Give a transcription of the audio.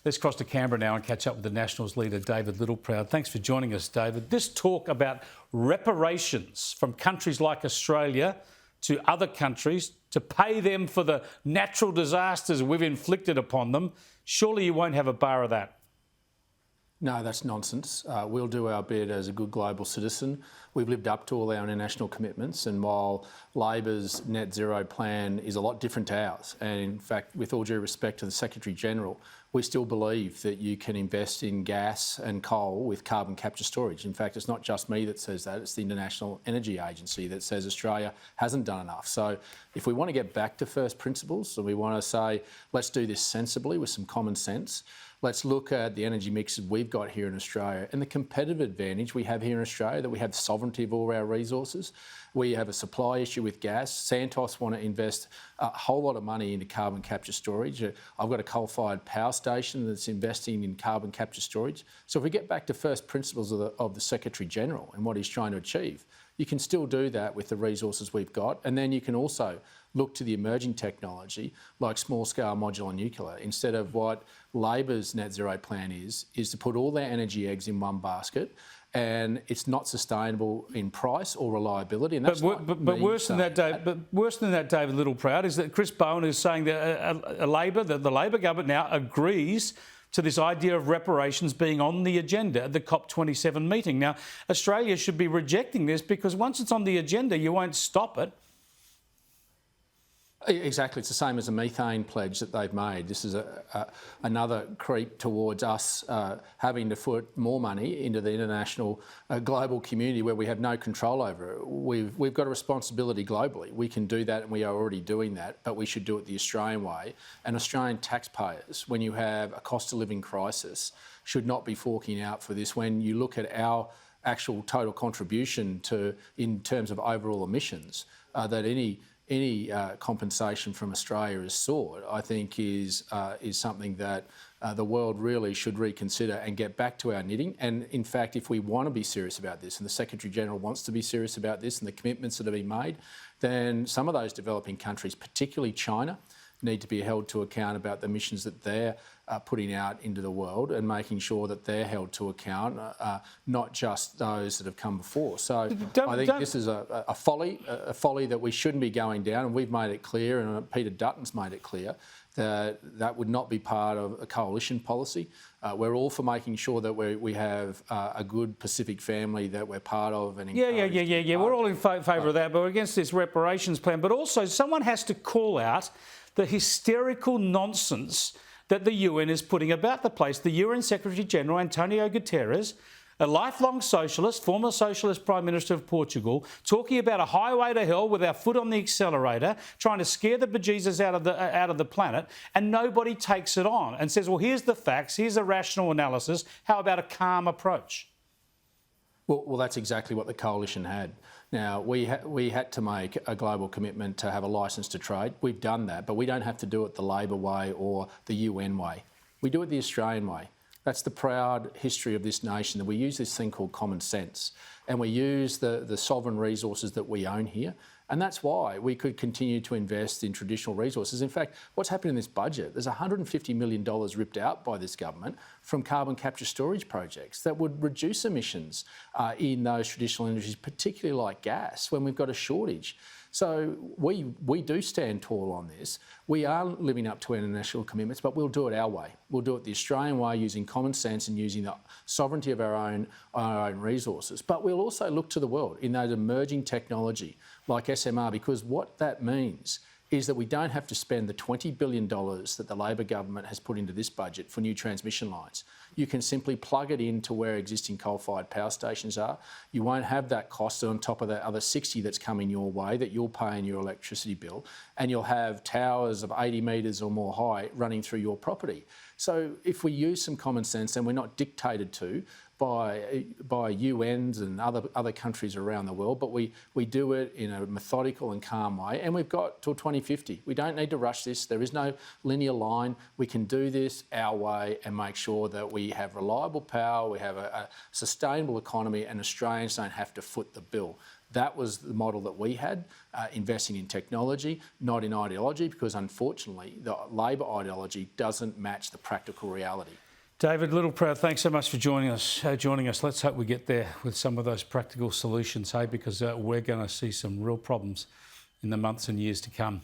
Let's cross to Canberra now and catch up with the Nationals leader, David Littleproud. Thanks for joining us, David. This talk about reparations from countries like Australia to other countries to pay them for the natural disasters we've inflicted upon them, surely you won't have a bar of that. No, that's nonsense. We'll do our bit as a good global citizen. We've lived up to all our international commitments, and while Labor's net zero plan is a lot different to ours, and in fact, with all due respect to the Secretary-General, we still believe that you can invest in gas and coal with carbon capture storage. In fact, it's not just me that says that, it's the International Energy Agency that says Australia hasn't done enough. So if we want to get back to first principles, and we want to say, let's do this sensibly with some common sense, let's look at the energy mixes we've got here in Australia and the competitive advantage we have here in Australia, that we have sovereignty of all our resources. We have a supply issue with gas. Santos want to invest a whole lot of money into carbon capture storage. I've got a coal-fired power station that's investing in carbon capture storage. So if we get back to first principles of the Secretary-General and what he's trying to achieve, you can still do that with the resources we've got. And then you can also look to the emerging technology like small-scale modular nuclear, instead of what Labor's net zero plan is to put all their energy eggs in one basket, and it's not sustainable in price or reliability. And that's but worse than that, David Littleproud, is that Chris Bowen is saying that the Labor government now agrees to this idea of reparations being on the agenda at the COP27 meeting. Now, Australia should be rejecting this, because once it's on the agenda, you won't stop it. Exactly. It's the same as a methane pledge that they've made. This is another creep towards us having to put more money into the international global community where we have no control over it. We've got a responsibility globally. We can do that, and we are already doing that, but we should do it the Australian way. And Australian taxpayers, when you have a cost of living crisis, should not be forking out for this. When you look at our actual total contribution in terms of overall emissions, that any compensation from Australia is sought, I think is something that the world really should reconsider and get back to our knitting. And in fact, if we want to be serious about this, and the Secretary-General wants to be serious about this and the commitments that have been made, then some of those developing countries, particularly China, need to be held to account about the emissions that they're putting out into the world, and making sure that they're held to account, not just those that have come before. So I think this is a folly that we shouldn't be going down, and we've made it clear, and Peter Dutton's made it clear, that that would not be part of a coalition policy. We're all for making sure that we have a good Pacific family that we're part of. And yeah. We're all in favour of that, but we're against this reparations plan. But also, someone has to call out the hysterical nonsense that the UN is putting about the place. The UN Secretary-General, Antonio Guterres, a lifelong socialist, former socialist Prime Minister of Portugal, talking about a highway to hell with our foot on the accelerator, trying to scare the bejesus out of the planet, and nobody takes it on and says, well, here's the facts, here's a rational analysis, how about a calm approach? Well, that's exactly what the coalition had. Now, we had to make a global commitment to have a licence to trade. We've done that, but we don't have to do it the Labor way or the UN way. We do it the Australian way. That's the proud history of this nation, that we use this thing called common sense, and we use the sovereign resources that we own here. And that's why we could continue to invest in traditional resources. In fact, what's happened in this budget, there's $150 million ripped out by this government from carbon capture storage projects that would reduce emissions in those traditional industries, particularly like gas, when we've got a shortage. So we do stand tall on this. We are living up to our international commitments, but we'll do it our way. We'll do it the Australian way, using common sense and using the sovereignty of our own resources. But we'll also look to the world in those emerging technology like SMR, because what that means is that we don't have to spend the $20 billion that the Labor government has put into this budget for new transmission lines. You can simply plug it into where existing coal-fired power stations are. You won't have that cost on top of that other 60 that's coming your way that you'll pay in your electricity bill, and you'll have towers of 80 metres or more high running through your property. So if we use some common sense, and we're not dictated to by UNs and other countries around the world, but we do it in a methodical and calm way, and we've got till 2050. We don't need to rush this. There is no linear line. We can do this our way and make sure that we have reliable power, we have a sustainable economy, and Australians don't have to foot the bill. That was the model that we had, investing in technology, not in ideology, because unfortunately the Labor ideology doesn't match the practical reality. David Littleproud, thanks so much for joining us. Let's hope we get there with some of those practical solutions, hey, because we're going to see some real problems in the months and years to come.